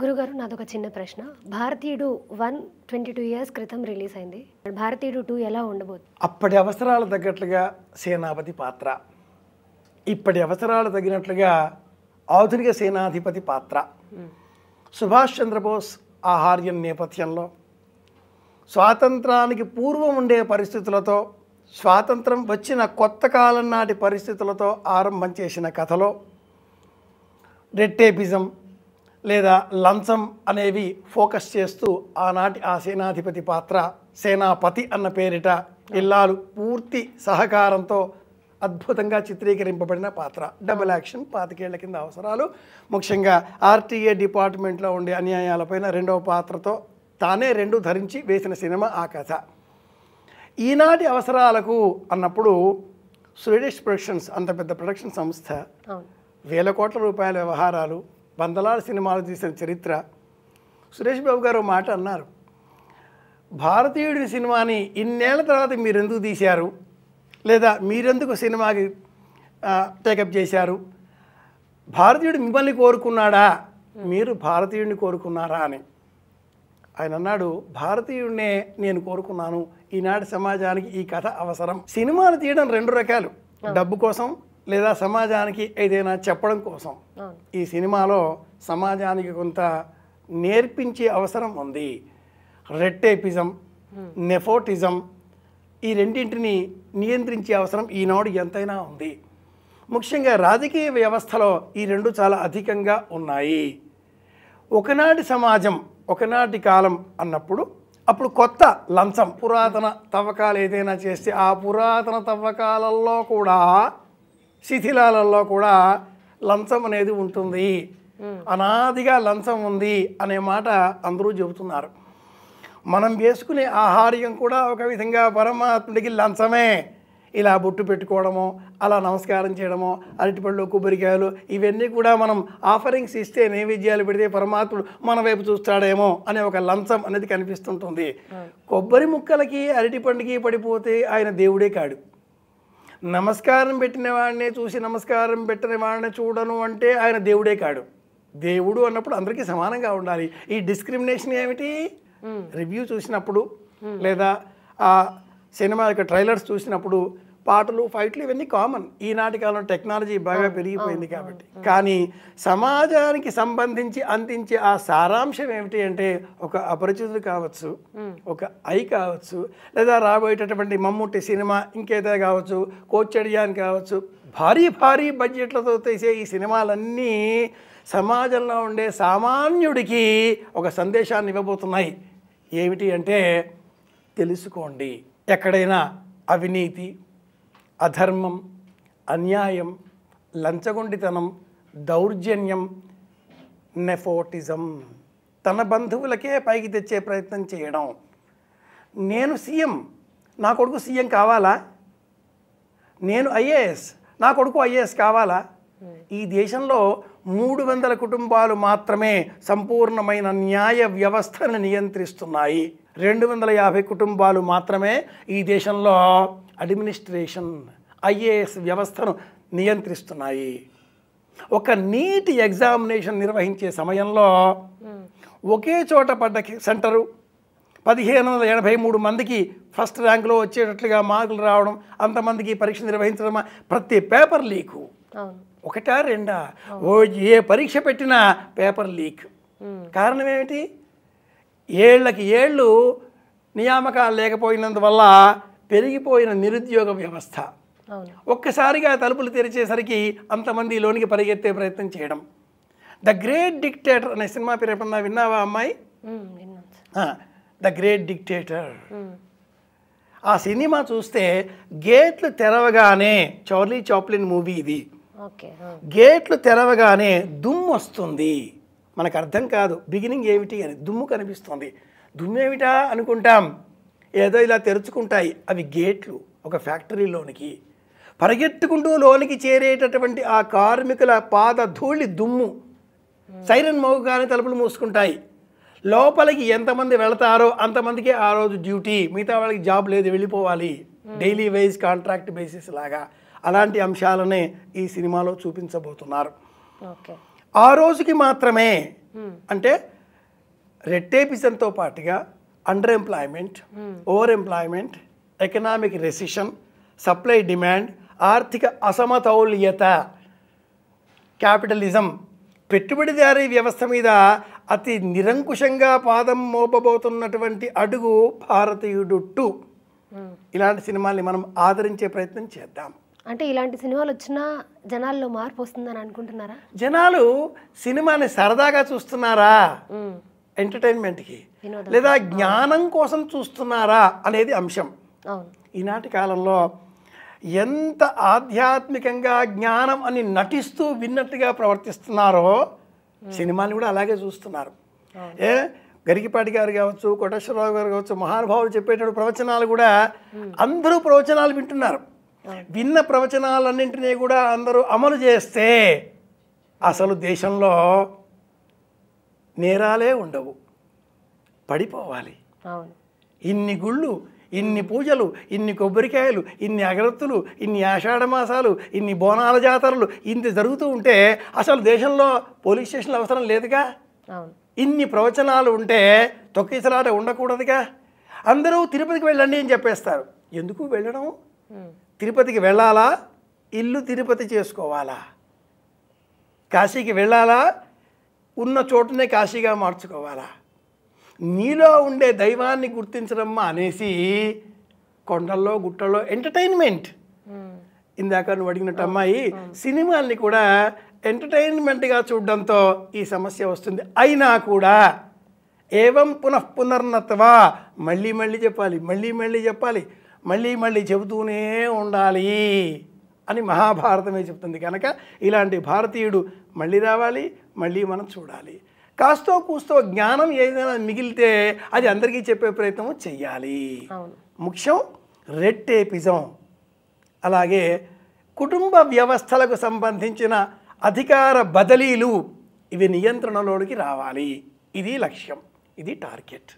గురుగారు నాదొక చిన్న ప్రశ్న. 'భారతీయుడు 1' 22 ఇయర్స్ క్రితం రిలీజ్ అయింది. 'భారతీయుడు 2' ఎలా ఉండబోతుంది? అప్పటి అవసరాలు తగ్గట్లుగా సేనాపతి పాత్ర, ఇప్పటి అవసరాలు తగినట్లుగా ఆధునిక సేనాధిపతి పాత్ర. సుభాష్ చంద్రబోస్ ఆహార్యం నేపథ్యంలో స్వాతంత్రానికి పూర్వం ఉండే పరిస్థితులతో, స్వాతంత్రం వచ్చిన కొత్త కాలం నాటి పరిస్థితులతో ఆరంభం చేసిన కథలో రెడ్ టేపిజం లేదా లంచం అనేవి ఫోకస్ చేస్తూ ఆనాటి ఆ సేనాధిపతి పాత్ర, సేనాపతి అన్న పేరిట ఇల్లాలు పూర్తి సహకారంతో అద్భుతంగా చిత్రీకరింపబడిన పాత్ర. డబుల్ యాక్షన్, 25 ఏళ్ల కింద అవసరాలు, ముఖ్యంగా ఆర్టీఏ డిపార్ట్మెంట్లో ఉండే అన్యాయాలపైన రెండవ పాత్రతో తానే రెండు ధరించి వేసిన సినిమా ఆ కథ. ఈనాటి అవసరాలకు అన్నప్పుడు స్వీడిష్ ప్రొడక్షన్స్, అంత పెద్ద ప్రొడక్షన్ సంస్థ, వేల కోట్ల రూపాయల వ్యవహారాలు, వందలాది సినిమాలు తీసిన చరిత్ర. సురేష్ బాబు గారు మాట అన్నారు, భారతీయుడి సినిమాని ఇన్నేళ్ల తర్వాత మీరు ఎందుకు తీశారు, లేదా మీరెందుకు సినిమాకి టేకప్ చేశారు, భారతీయుడు మిమ్మల్ని కోరుకున్నాడా, మీరు భారతీయుడిని కోరుకున్నారా అని. ఆయన అన్నాడు, భారతీయుడినే నేను కోరుకున్నాను, ఈనాటి సమాజానికి ఈ కథ అవసరం. సినిమాలు తీయడం రెండు రకాలు, డబ్బు కోసం లేదా సమాజానికి ఏదైనా చెప్పడం కోసం. ఈ సినిమాలో సమాజానికి కొంత నేర్పించే అవసరం ఉంది. రెడ్ టేపిజం, నెపోటిజం, ఈ రెండింటిని నియంత్రించే అవసరం ఈనాడు ఎంతైనా ఉంది. ముఖ్యంగా రాజకీయ వ్యవస్థలో ఈ రెండు చాలా అధికంగా ఉన్నాయి. ఒకనాటి సమాజం, ఒకనాటి కాలం అన్నప్పుడు అప్పుడు కొత్త లంచం, పురాతన తవ్వకాలు ఏదైనా చేస్తే ఆ పురాతన తవ్వకాలలో కూడా, శిథిలాలలో కూడా లంచం అనేది ఉంటుంది, అనాదిగా లంచం ఉంది అనే మాట అందరూ చెబుతున్నారు. మనం వేసుకునే ఆహార్యం కూడా ఒక విధంగా పరమాత్ముడికి లంచమే. ఇలా బొట్టు పెట్టుకోవడమో, అలా నమస్కారం చేయడమో, అరటిపళ్ళు, కొబ్బరికాయలు, ఇవన్నీ కూడా మనం ఆఫరింగ్స్ ఇస్తే, నైవేద్యాలు పెడితే పరమాత్ముడు మన వైపు చూస్తాడేమో అనే ఒక లంచం అనేది కనిపిస్తుంటుంది. కొబ్బరి ముక్కలకి అరటిపండుకి పడిపోతే ఆయన దేవుడే కాడు. నమస్కారం పెట్టిన వాడిని చూసి నమస్కారం పెట్టిన వాడిని చూడను అంటే ఆయన దేవుడే కాడు. దేవుడు అన్నప్పుడు అందరికీ సమానంగా ఉండాలి. ఈ డిస్క్రిమినేషన్ ఏమిటి? రివ్యూ చూసినప్పుడు లేదా ఆ సినిమా యొక్క ట్రైలర్స్ చూసినప్పుడు పాటలు, ఫైట్లు ఇవన్నీ కామన్. ఈనాటి కాలంలో టెక్నాలజీ బాగా పెరిగిపోయింది కాబట్టి. కానీ సమాజానికి సంబంధించి అందించే ఆ సారాంశం ఏమిటి అంటే, ఒక అపరిచితుడు కావచ్చు, ఒక ఐ కావచ్చు, లేదా రాబోయేటటువంటి మమ్ముట్టి సినిమా ఇంకేదో కావచ్చు, కోచ్చడియాన్ కావచ్చు, భారీ భారీ బడ్జెట్లతో తీసే ఈ సినిమాలన్నీ సమాజంలో ఉండే సామాన్యుడికి ఒక సందేశాన్ని ఇవ్వబోతున్నాయి. ఏమిటి అంటే, తెలుసుకోండి, ఎక్కడైనా అవినీతి, అధర్మం, అన్యాయం, లంచగొండితనం, దౌర్జన్యం, నెపోటిజం, తన బంధువులకే పైకి తెచ్చే ప్రయత్నం చేయడం. నేను సీఎం, నా కొడుకు సీఎం కావాలా? నేను ఐఏఎస్, నా కొడుకు ఐఏఎస్ కావాలా? ఈ దేశంలో 300 కుటుంబాలు మాత్రమే సంపూర్ణమైన న్యాయ వ్యవస్థను నియంత్రిస్తున్నాయి. 250 కుటుంబాలు మాత్రమే ఈ దేశంలో అడ్మినిస్ట్రేషన్, ఐఏఎస్ వ్యవస్థను నియంత్రిస్తున్నాయి. ఒక నీట్ ఎగ్జామినేషన్ నిర్వహించే సమయంలో ఒకే చోట పడ్డ సెంటరు 1583 మందికి ఫస్ట్ ర్యాంకులో వచ్చేటట్లుగా మార్కులు రావడం, అంతమందికి పరీక్ష నిర్వహించడం, ప్రతి పేపర్ లీకు. ఒకటా రెండా? ఏ పరీక్ష పెట్టినా పేపర్ లీక్. కారణం ఏమిటి? ఏళ్ళకి ఏళ్ళు నియామకాలు లేకపోయినందువల్ల పెరిగిపోయిన నిరుద్యోగ వ్యవస్థ. ఒక్కసారిగా తలుపులు తెరిచేసరికి అంతమంది లోనికి పరిగెత్తే ప్రయత్నం చేయడం. ద గ్రేట్ డిక్టేటర్ అనే సినిమా పేరు ఎప్పుడన్నా విన్నావా అమ్మాయి? The great dictator. ఆ సినిమా చూస్తే గేట్లు తెరవగానే, చార్లీ చాప్లిన్ మూవీ ఇది, గేట్లు తెరవగానే దుమ్ము వస్తుంది. మనకు అర్థం కాదు బిగినింగ్ ఏమిటి అని. దుమ్ము కనిపిస్తుంది. దుమ్ము ఏమిటా అనుకుంటాం, ఏదో ఇలా తెరుచుకుంటాయి. అవి గేట్లు ఒక ఫ్యాక్టరీలోనికి. పరిగెత్తుకుంటూ లోనికి చేరేటటువంటి ఆ కార్మికుల పాద ధూళి దుమ్ము. సైరన్ మోగగానే తలుపులు మూసుకుంటాయి. లోపలికి ఎంతమంది వెళతారో అంతమందికి ఆ రోజు డ్యూటీ, మిగతా వాళ్ళకి జాబ్ లేదు, వెళ్ళిపోవాలి. డైలీ వైజ్ కాంట్రాక్ట్ బేసిస్ లాగా. అలాంటి అంశాలనే ఈ సినిమాలో చూపించబోతున్నారు. ఆ రోజుకి మాత్రమే అంటే రెట్టేపిజంతో పాటుగా under employment, over employment, economic recession, supply demand, ఆర్థిక అసమతౌల్యత, క్యాపిటలిజం, పెట్టుబడిదారీ వ్యవస్థ మీద అతి నిరంకుశంగా పాదం మోపబోతున్నటువంటి అడుగు భారతీయుడు 2. ఇలాంటి సినిమాల్ని మనం ఆదరించే ప్రయత్నం చేద్దాం. అంటే ఇలాంటి సినిమాలు వచ్చినా జనాల్లో మార్పు వస్తుందని అనుకుంటున్నారా? జనాలు సినిమాని సరదాగా చూస్తున్నారా, ఎంటర్టైన్మెంట్కి, లేదా జ్ఞానం కోసం చూస్తున్నారా అనేది అంశం. ఈనాటి కాలంలో ఎంత ఆధ్యాత్మికంగా జ్ఞానం అని నటిస్తూ విన్నట్టుగా ప్రవర్తిస్తున్నారో సినిమాని కూడా అలాగే చూస్తున్నారు. గరికిపాటి గారు కావచ్చు, కోటేశ్వరరావు గారు కావచ్చు, మహానుభావులు చెప్పేటప్పుడు ప్రవచనాలు కూడా అందరూ ప్రవచనాలు వింటున్నారు. విన్న ప్రవచనాలన్నింటినీ కూడా అందరూ అమలు చేస్తే అసలు దేశంలో నేరాలే ఉండవు. పడిపోవాలి. ఇన్ని గుళ్ళు, ఇన్ని పూజలు, ఇన్ని కొబ్బరికాయలు, ఇన్ని అగరత్తులు, ఇన్ని ఆషాఢ మాసాలు, ఇన్ని బోనాల జాతరలు ఇంత జరుగుతూ ఉంటే అసలు దేశంలో పోలీస్ స్టేషన్లు అవసరం లేదుగా. ఇన్ని ప్రవచనాలు ఉంటే తొక్కిసలాట ఉండకూడదుగా. అందరూ తిరుపతికి వెళ్ళండి అని చెప్పేస్తారు. ఎందుకు వెళ్ళడం? తిరుపతికి వెళ్ళాలా? ఇల్లు తిరుపతి చేసుకోవాలా? కాశీకి వెళ్ళాలా? ఉన్న చోటునే కాశీగా మార్చుకోవాలా? నీలో ఉండే దైవాన్ని గుర్తించడం అనేసి కొండల్లో గుట్టల్లో ఎంటర్టైన్మెంట్. ఇందాక నువ్వు అడిగినట్టు అమ్మాయి సినిమాల్ని కూడా ఎంటర్టైన్మెంట్గా చూడడంతో ఈ సమస్య వస్తుంది. అయినా కూడా ఏవం పునఃపునర్నత్వా, మళ్ళీ మళ్ళీ చెప్పాలి, మళ్ళీ మళ్ళీ చెప్పాలి, మళ్ళీ మళ్ళీ చెబుతూనే ఉండాలి అని మహాభారతమే చెప్తుంది. కనుక ఇలాంటి భారతీయుడు మళ్ళీ రావాలి, మళ్ళీ మనం చూడాలి. కాస్తో కూస్తో జ్ఞానం ఏదైనా మిగిలితే అది అందరికీ చెప్పే ప్రయత్నం చెయ్యాలి. ముఖ్యం రెట్టేపిజం. అలాగే కుటుంబ వ్యవస్థలకు సంబంధించిన అధికార బదిలీలు ఇవి నియంత్రణలోకి రావాలి. ఇది లక్ష్యం, ఇది టార్గెట్.